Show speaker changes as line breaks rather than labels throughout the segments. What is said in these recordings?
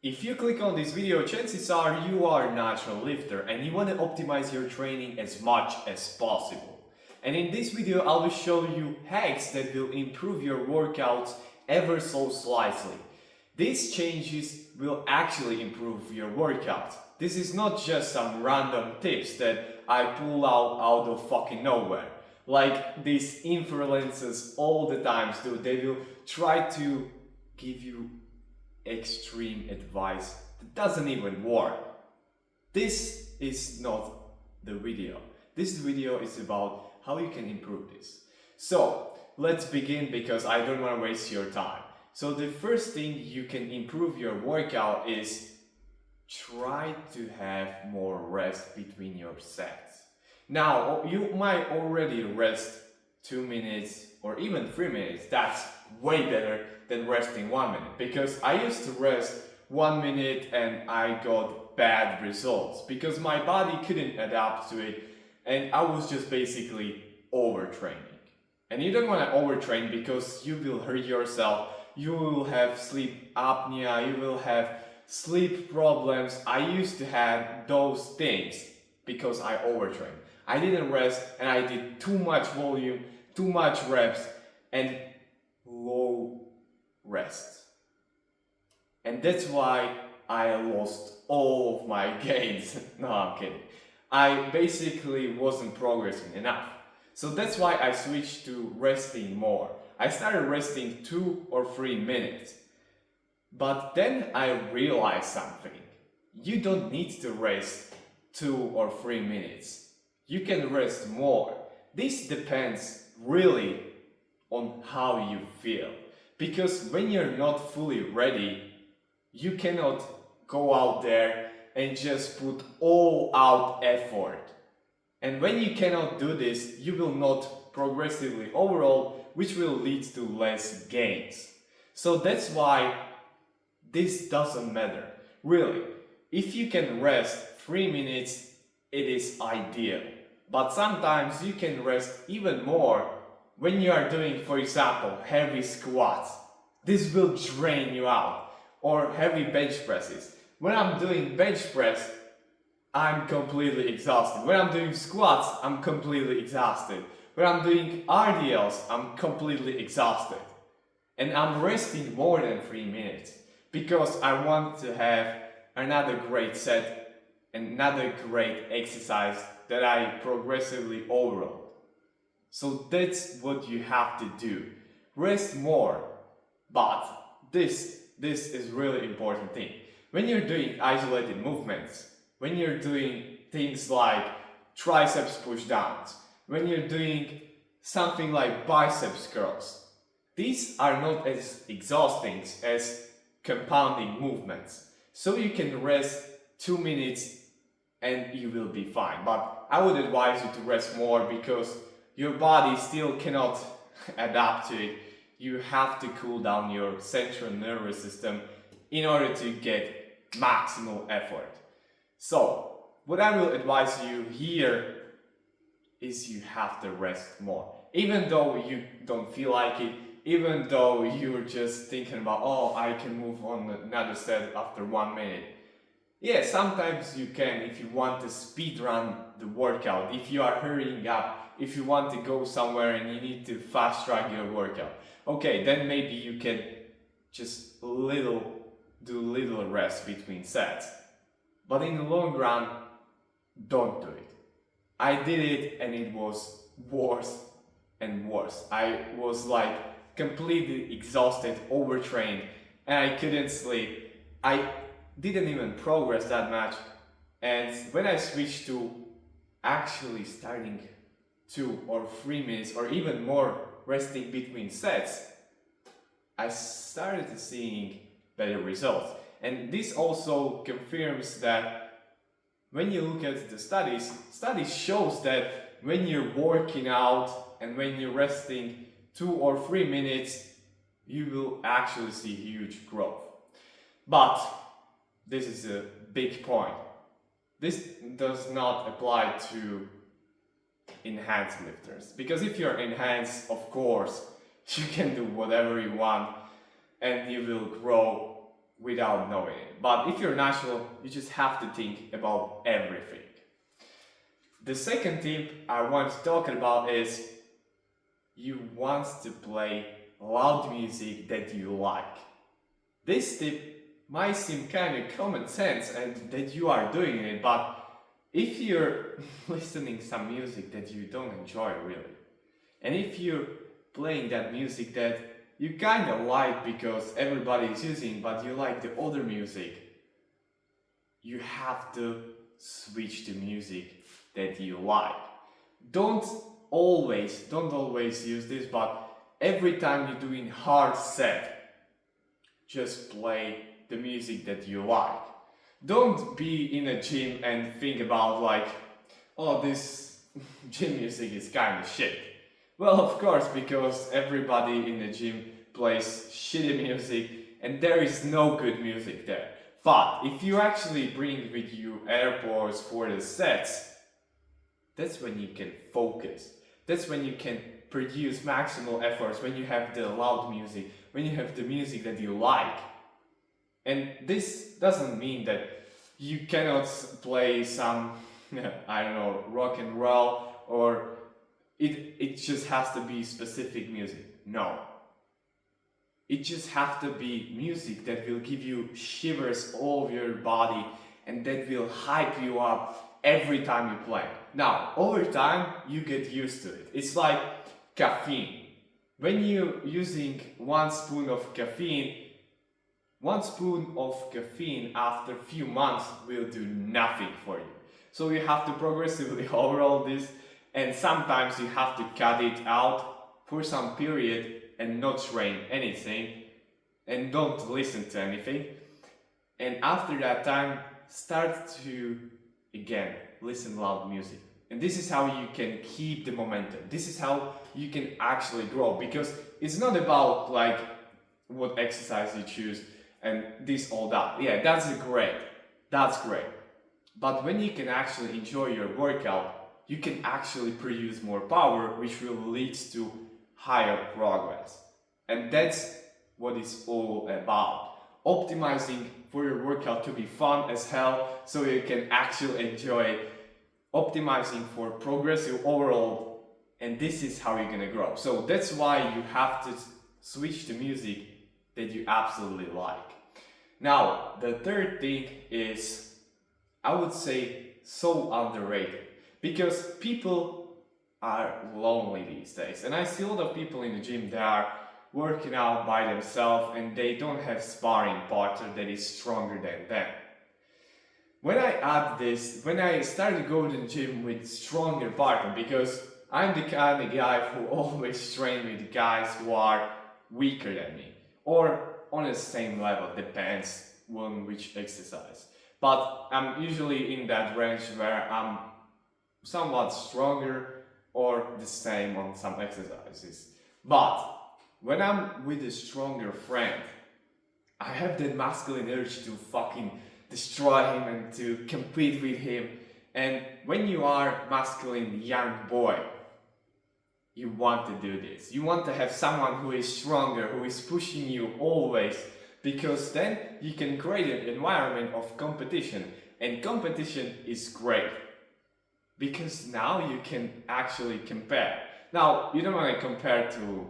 If you click on this video, chances are you are a natural lifter and you want to optimize your training as much as possible. And in this video, I will show you hacks that will improve your workouts ever so slightly. These changes will actually improve your workout. This is not just some random tips that I pull out of fucking nowhere. Like these influencers all the times do. They will try to give you extreme advice that doesn't even work. This is not the video. This video is about how you can improve this. So let's begin because I don't want to waste your time. So the first thing you can improve your workout is try to have more rest between your sets. Now you might already rest 2 minutes or even 3 minutes. That's way better than resting 1 minute, because I used to rest 1 minute and I got bad results because my body couldn't adapt to it and I was just basically overtraining. And you don't want to overtrain because you will hurt yourself, you will have sleep apnea, you will have sleep problems. I used to have those things because I overtrained. I didn't rest and I did too much volume, too much reps and low rest. And that's why I lost all of my gains. No, I'm kidding. I basically wasn't progressing enough. So that's why I switched to resting more. I started resting 2 or 3 minutes. But then I realized something. You don't need to rest 2 or 3 minutes. You can rest more. This depends really on how you feel. Because when you're not fully ready, you cannot go out there and just put all out effort. And when you cannot do this, you will not progressively overall, which will lead to less gains. So that's why this doesn't matter. Really, if you can rest 3 minutes, it is ideal. But sometimes you can rest even more when you are doing, for example, heavy squats. This will drain you out. Or heavy bench presses. When I'm doing bench press, I'm completely exhausted. When I'm doing squats, I'm completely exhausted. When I'm doing RDLs, I'm completely exhausted. And I'm resting more than 3 minutes because I want to have another great set, another great exercise that I progressively overload. So that's what you have to do. Rest more. But this is really important thing. When you're doing isolated movements, when you're doing things like triceps push downs, when you're doing something like biceps curls, these are not as exhausting as compounding movements. So you can rest 2 minutes and you will be fine. But I would advise you to rest more because your body still cannot adapt to it. You have to cool down your central nervous system in order to get maximal effort. So, what I will advise you here is you have to rest more. Even though you don't feel like it, even though you're just thinking about, oh, I can move on another set after 1 minute. Yeah, sometimes you can if you want to speed run the workout, if you are hurrying up, if you want to go somewhere and you need to fast track your workout. Okay, then maybe you can just do little rest between sets. But in the long run, don't do it. I did it and it was worse and worse. I was like completely exhausted, overtrained, and I couldn't sleep. I didn't even progress that much. And when I switched to actually starting 2 or 3 minutes or even more resting between sets, I started seeing better results. And this also confirms that when you look at the studies shows that when you're working out and when you're resting 2 or 3 minutes, you will actually see huge growth. But this is a big point. This does not apply to enhanced lifters, because if you're enhanced, of course you can do whatever you want and you will grow without knowing it. But if you're natural, you just have to think about everything. The second tip I want to talk about is you want to play loud music that you like. This tip might seem kind of common sense and that you are doing it, but if you're listening some music that you don't enjoy really, and if you're playing that music that you kind of like because everybody is using, but you like the other music, you have to switch to music that you like. Don't always use this, but every time you're doing hard set, just play the music that you like. Don't be in a gym and think about like, oh, this gym music is kind of shit. Well, of course, because everybody in the gym plays shitty music and there is no good music there. But if you actually bring with you AirPods for the sets, that's when you can focus. That's when you can produce maximal efforts, when you have the loud music, when you have the music that you like. And this doesn't mean that you cannot play some, I don't know, rock and roll, or it just has to be specific music. No. It just has to be music that will give you shivers all over your body and that will hype you up every time you play. Now, over time, you get used to it. It's like caffeine. When you're using 1 spoon of caffeine, 1 spoon of caffeine after a few months will do nothing for you. So you have to progressively overhaul this, and sometimes you have to cut it out for some period and not train anything and don't listen to anything. And after that time, start to again listen loud music. And this is how you can keep the momentum. This is how you can actually grow, because it's not about like what exercise you choose and this all that. Yeah, that's great. But when you can actually enjoy your workout, you can actually produce more power, which will lead to higher progress. And that's what it's all about. Optimizing for your workout to be fun as hell so you can actually enjoy it. Optimizing for progressive overall, and this is how you're gonna grow. So that's why you have to switch to music that you absolutely like. Now, the third thing is, I would say, so underrated, because people are lonely these days, and I see a lot of people in the gym that are working out by themselves and they don't have sparring partner that is stronger than them. When I started going to the gym with stronger partner, because I'm the kind of guy who always train with guys who are weaker than me, or on the same level, depends on which exercise. But I'm usually in that range where I'm somewhat stronger or the same on some exercises. But when I'm with a stronger friend, I have that masculine urge to fucking destroy him and to compete with him. And when you are masculine young boy, you want to do this. You want to have someone who is stronger, who is pushing you always, because then you can create an environment of competition. And competition is great, because now you can actually compare. Now, you don't want to compare to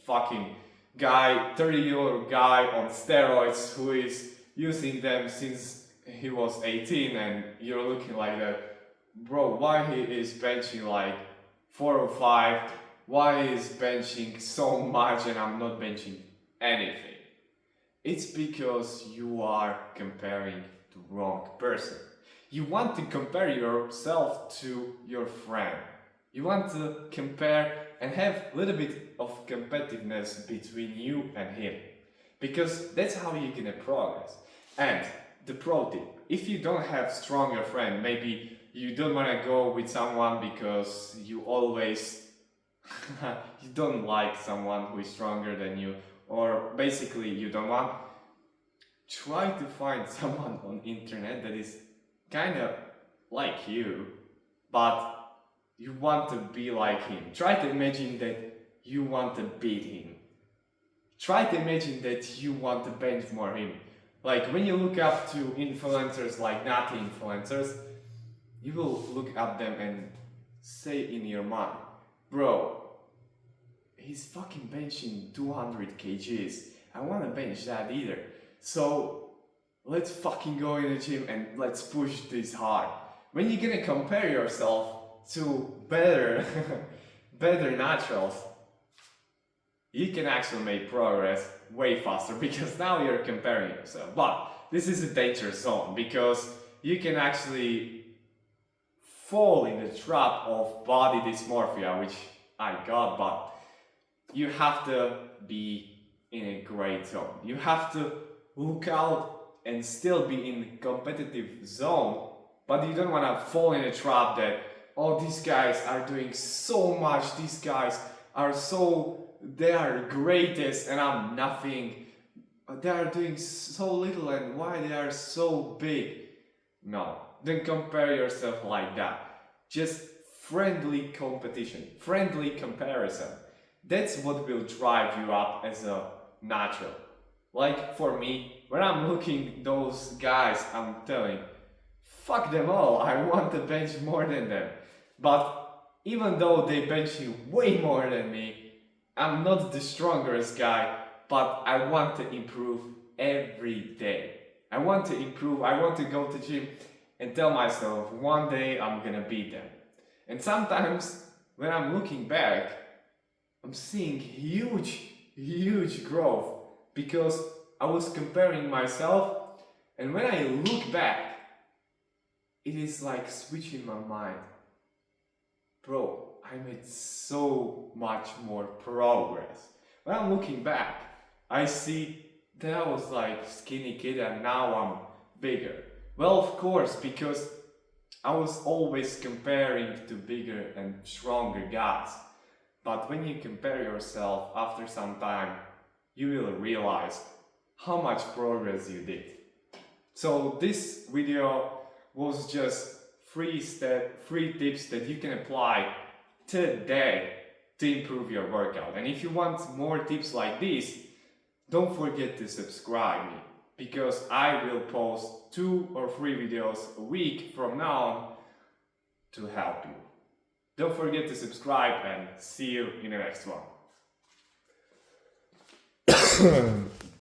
fucking guy, 30-year-old guy on steroids who is using them since he was 18, and you're looking like that. Bro, why he is benching like 405? Why is benching so much and I'm not benching anything? It's because you are comparing the wrong person. You want to compare yourself to your friend. You want to compare and have a little bit of competitiveness between you and him, because that's how you're gonna progress. And the pro tip, if you don't have stronger friend, maybe you don't want to go with someone because you always you don't like someone who is stronger than you, or basically you don't want, try to find someone on internet that is kind of like you, but you want to be like him. Try to imagine that you want to beat him. Try to imagine that you want to bench more him. Like when you look up to influencers like Nati influencers, you will look at them and say in your mind, bro, he's fucking benching 200 kgs. I want to bench that either. So let's fucking go in the gym and let's push this hard. When you're gonna compare yourself to better, better naturals, you can actually make progress way faster because now you're comparing yourself. But this is a danger zone because you can actually fall in the trap of body dysmorphia, which I got, but you have to be in a great zone. You have to look out and still be in competitive zone, but you don't want to fall in a trap that, oh, these guys are doing so much, these guys are so, they are greatest and I'm nothing. They are doing so little and why they are so big. No, don't compare yourself like that. Just friendly competition, friendly comparison. That's what will drive you up as a natural. Like for me, when I'm looking those guys, I'm telling, fuck them all, I want to bench more than them. But even though they bench you way more than me, I'm not the strongest guy, but I want to improve every day. I want to improve, I want to go to gym and tell myself one day I'm gonna beat them. And sometimes when I'm looking back, I'm seeing huge growth because I was comparing myself, and when I look back, it is like switching my mind. Bro, I made so much more progress. When I'm looking back, I see that I was like skinny kid and now I'm bigger. Well, of course, because I was always comparing to bigger and stronger guys. But when you compare yourself after some time, you will realize how much progress you did. So this video was just three tips that you can apply today to improve your workout. And if you want more tips like this, don't forget to subscribe me, because I will post 2 or 3 videos a week from now on to help you. Don't forget to subscribe and see you in the next one.